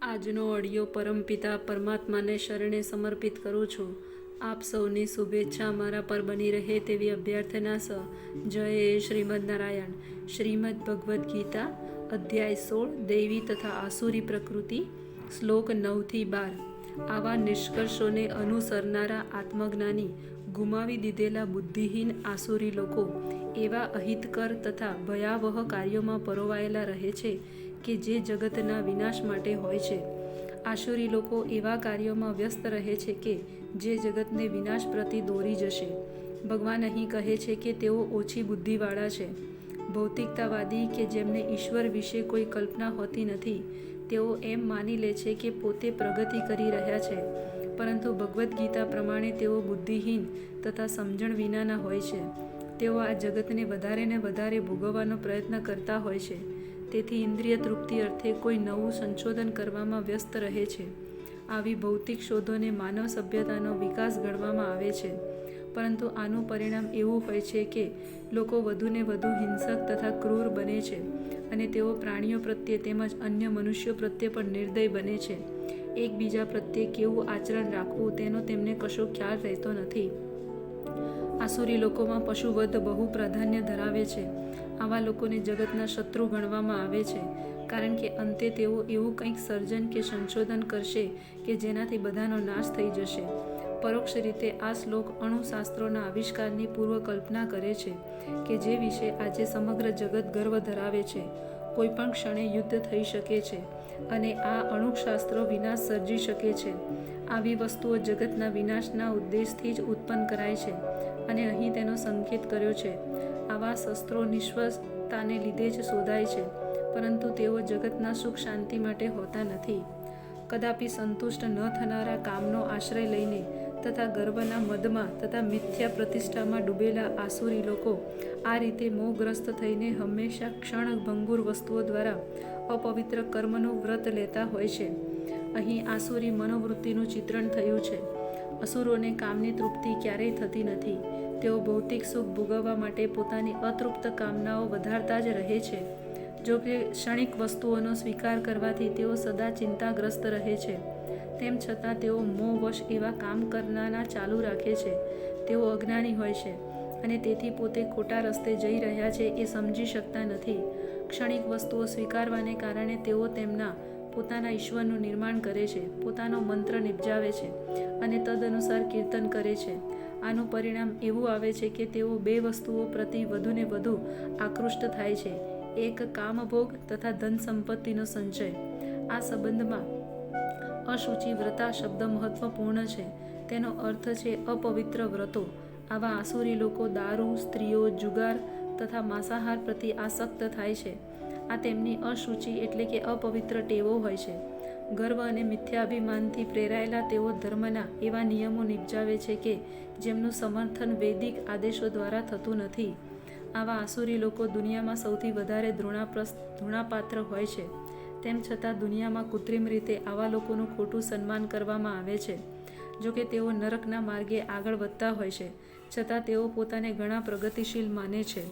આજનો ઓડિયો પરમપિતા પરમાત્માને શરણે સમર્પિત કરું છું. આપ સૌની શુભેચ્છા મારા પર બની રહે તેવી અભ્યર્થના સ. જય શ્રીમદ નારાયણ. શ્રીમદ ભગવદ્ ગીતા અધ્યાય 16 દૈવી તથા આસુરી પ્રકૃતિ, શ્લોક 9-12. આવા નિષ્કર્ષોને અનુસરનારા આત્મજ્ઞાની ગુમાવી દીધેલા બુદ્ધિહીન આસુરી લોકો એવા અહિતકર તથા ભયાવહ કાર્યોમાં પરોવાયેલા રહે છે કે જે જગતના વિનાશ માટે હોય છે. આસુરી લોકો એવા કાર્યોમાં વ્યસ્ત રહે છે કે જે જગતને વિનાશ પ્રતિ દોરી જશે. ભગવાન અહીં કહે છે કે તેઓ ઓછી બુદ્ધિવાળા છે. ભૌતિકતાવાદી કે જેમને ઈશ્વર વિશે કોઈ કલ્પના હોતી નથી, તેઓ એમ માની લે છે કે પોતે પ્રગતિ કરી રહ્યા છે, પરંતુ ભગવદ્ ગીતા પ્રમાણે તેઓ બુદ્ધિહીન તથા સમજણ વિનાના હોય છે. તેઓ આ જગતને વધારે ને વધારે ભોગવવાનો પ્રયત્ન કરતા હોય છે. તેથી ઇન્દ્રિય તૃપ્તિ અર્થે કોઈ નવું સંશોધન કરવામાં વ્યસ્ત રહે છે. આવી ભૌતિક શોધોને માનવ સભ્યતાનો વિકાસ ગણવામાં આવે છે, પરંતુ આનું પરિણામ એવું હોય છે કે લોકો વધુને વધુ હિંસક તથા ક્રૂર બને છે અને તેઓ પ્રાણીઓ પ્રત્યે તેમજ અન્ય મનુષ્યો પ્રત્યે પણ નિર્દય બને છે. એકબીજા પ્રત્યે કેવું આચરણ રાખવું તેનો તેમને કશો ખ્યાલ રહેતો નથી. આસુરી લોકોમાં પશુવધ બહુ પ્રાધાન્ય ધરાવે છે. આવા લોકોને જગતના શત્રુ ગણવામાં આવે છે, કારણ કે અંતે તેઓ એવું કંઈક સર્જન કે સંશોધન કરશે કે જેનાથી બધાનો નાશ થઈ જશે. પરોક્ષ રીતે આ શ્લોક અણુશાસ્ત્રોના આવિષ્કારની પૂર્વ કલ્પના કરે છે કે જે વિશે આજે સમગ્ર જગત ગર્વ ધરાવે છે. કોઈ પણ ક્ષણે યુદ્ધ થઈ શકે છે અને આ અણુશાસ્ત્રો વિનાશ સર્જી શકે છે. આવી વસ્તુઓ જગતના વિનાશના ઉદ્દેશથી જ ઉત્પન્ન કરાય છે અને અહીં તેનો સંકેત કર્યો છે. આવા શસ્ત્રો નિષ્ફળતાને લીધે જ શોધાય છે, પરંતુ તેઓ જગતના સુખ શાંતિ માટે હોતા નથી. કદાપી સંતુષ્ટ ન થનારા કામનો આશ્રય લઈને તથા ગર્વના મદમાં તથા મિથ્યા પ્રતિષ્ઠામાં ડૂબેલા આસુરી લોકો આ રીતે મોહગ્રસ્ત થઈને હંમેશા ક્ષણભંગુર વસ્તુઓ દ્વારા અપવિત્ર કર્મનું વ્રત લેતા હોય છે. અહીં આસુરી મનોવૃત્તિનું ચિત્રણ થયું છે. અસુરોને કામની તૃપ્તિ ક્યારેય થતી નથી. તેઓ ભૌતિક સુખ ભોગવવા માટે પોતાની અતૃપ્ત કામનાઓ વધારતા જ રહે છે. જો કે ક્ષણિક વસ્તુઓનો સ્વીકાર કરવાથી તેઓ સદા ચિંતાગ્રસ્ત રહે છે. તેમ છતાં તેઓ મોહવશ એવા કામ કરનારા ચાલુ રાખે છે. તેઓ અજ્ઞાની હોય છે અને તેથી પોતે ખોટા રસ્તે જઈ રહ્યા છે એ સમજી શકતા નથી. ક્ષણિક વસ્તુઓ સ્વીકારવાને કારણે તેઓ તેમના પોતાના ઈશ્વરનું નિર્માણ કરે છે, પોતાનો મંત્ર નિપજાવે છે અને તદનુસાર કીર્તન કરે છે. આનું પરિણામ એવું આવે છે કે તેઓ બે વસ્તુઓ પ્રતિ વધુને વધુ આકૃષ્ટ થાય છે. એક કામભોગ તથા ધન સંપત્તિનો સંચય. આ સંબંધમાં અશુચિ વ્રતા શબ્દ મહત્વપૂર્ણ છે. તેનો અર્થ છે અપવિત્ર વ્રતો. આવા આસુરી લોકો દારૂ, સ્ત્રીઓ, જુગાર તથા માંસાહાર પ્રતિ આસક્ત થાય છે. આ તેમની અશુચિ એટલે કે અપવિત્ર ટેવો હોય છે. ગર્વ અને મિથ્યાભિમાનથી પ્રેરાયેલા તેઓ ધર્મના એવા નિયમો નિપજાવે છે કે જેમનું સમર્થન વૈદિક આદેશો દ્વારા થતું નથી. આવા આસુરી લોકો દુનિયામાં સૌથી વધારે ધૃણાપાત્ર હોય છે. તેમ છતાં દુનિયામાં કૃત્રિમ રીતે આવા લોકોનું ખોટું સન્માન કરવામાં આવે છે. જોકે તેઓ નરકના માર્ગે આગળ વધતા હોય છે, છતાં તેઓ પોતાને ઘણા પ્રગતિશીલ માને છે.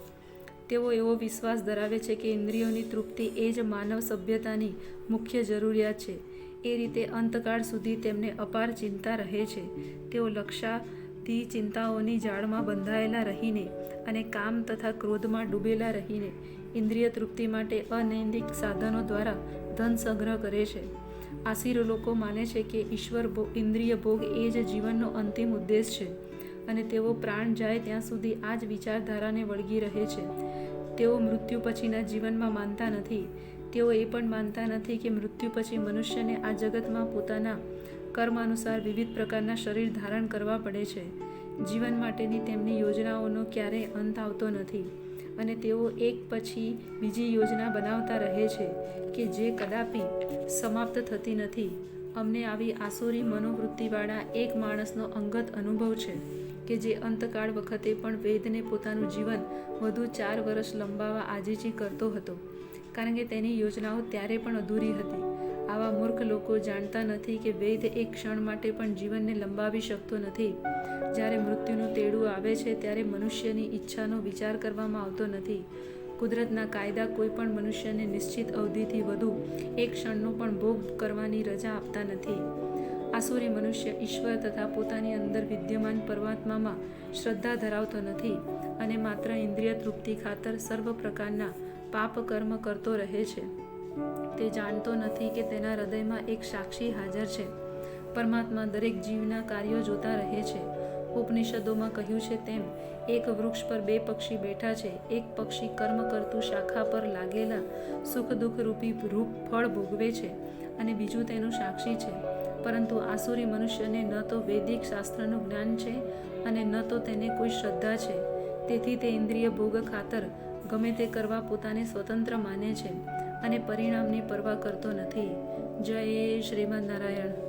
તેઓ એવો વિશ્વાસ ધરાવે છે કે ઇન્દ્રિયોની તૃપ્તિ એ જ માનવ સભ્યતાની મુખ્ય જરૂરિયાત છે. એ રીતે અંતકાળ સુધી તેમને અપાર ચિંતા રહે છે. તેઓ લક્ષાધી ચિંતાઓની જાળમાં બંધાયેલા રહીને અને કામ તથા ક્રોધમાં ડૂબેલા રહીને ઇન્દ્રિય તૃપ્તિ માટે અનૈતિક સાધનો દ્વારા ધન સંગ્રહ કરે છે. આસુરી લોકો માને છે કે ઈશ્વર ઇન્દ્રિય ભોગ એ જ જીવનનો અંતિમ ઉદ્દેશ છે અને તેઓ પ્રાણ જાય ત્યાં સુધી આ જ વિચારધારાને વળગી રહે છે. તેઓ મૃત્યુ પછીના જીવનમાં માનતા નથી. તેઓ એ પણ માનતા નથી કે મૃત્યુ પછી મનુષ્યને આ જગતમાં પોતાના કર્મ અનુસાર વિવિધ પ્રકારના શરીર ધારણ કરવા પડે છે. જીવન માટેની તેમની યોજનાઓનો ક્યારેય અંત આવતો નથી અને તેઓ એક પછી બીજી યોજના બનાવતા રહે છે કે જે કદાપી સમાપ્ત થતી નથી. અમને આવી આસુરી મનોવૃત્તિવાળા એક માણસનો અંગત અનુભવ છે કે જે અંતકાળ વખતે પણ વૈદને પોતાનું જીવન વધુ 4 વર્ષ લંબાવવા આજીજી કરતો હતો, કારણ કે તેની યોજનાઓ ત્યારે પણ અધૂરી હતી. આવા મૂર્ખ લોકો જાણતા નથી કે વૈદ એક ક્ષણ માટે પણ જીવનને લંબાવી શકતો નથી. જ્યારે મૃત્યુનું તેડું આવે છે ત્યારે મનુષ્યની ઈચ્છાનો વિચાર કરવામાં આવતો નથી. કુદરતના કાયદા કોઈ પણ મનુષ્યને નિશ્ચિત અવધિથી વધુ એક ક્ષણનો પણ ભોગ કરવાની રજા આપતા નથી. આસુરી મનુષ્ય ઈશ્વર તથા પોતાની અંદર વિદ્યમાન પરમાત્મામાં શ્રદ્ધા ધરાવતો નથી અને માત્ર ઇન્દ્રિય તૃપ્તિ ખાતર સર્વ પ્રકારના પાપ કર્મ કરતો રહે છે. તે જાણતો નથી કે તેના હૃદયમાં એક સાક્ષી હાજર છે. પરમાત્મા દરેક જીવના કાર્યો જોતા રહે છે. ઉપનિષદોમાં કહ્યું છે તેમ એક વૃક્ષ પર 2 પક્ષી બેઠા છે. એક પક્ષી કર્મ કરતું શાખા પર લાગેલા સુખ દુઃખ રૂપી ફળ ભોગવે છે અને બીજું તેનું સાક્ષી છે. પરંતુ આસુરી મનુષ્યને ન તો વૈદિક શાસ્ત્રનું જ્ઞાન છે અને ન તો તેને કોઈ શ્રદ્ધા છે. તેથી તે ઇન્દ્રિય ભોગ ખાતર ગમે તે કરવા પોતાને સ્વતંત્ર માને છે અને પરિણામની પરવા કરતો નથી. જય શ્રીમદ નારાયણ.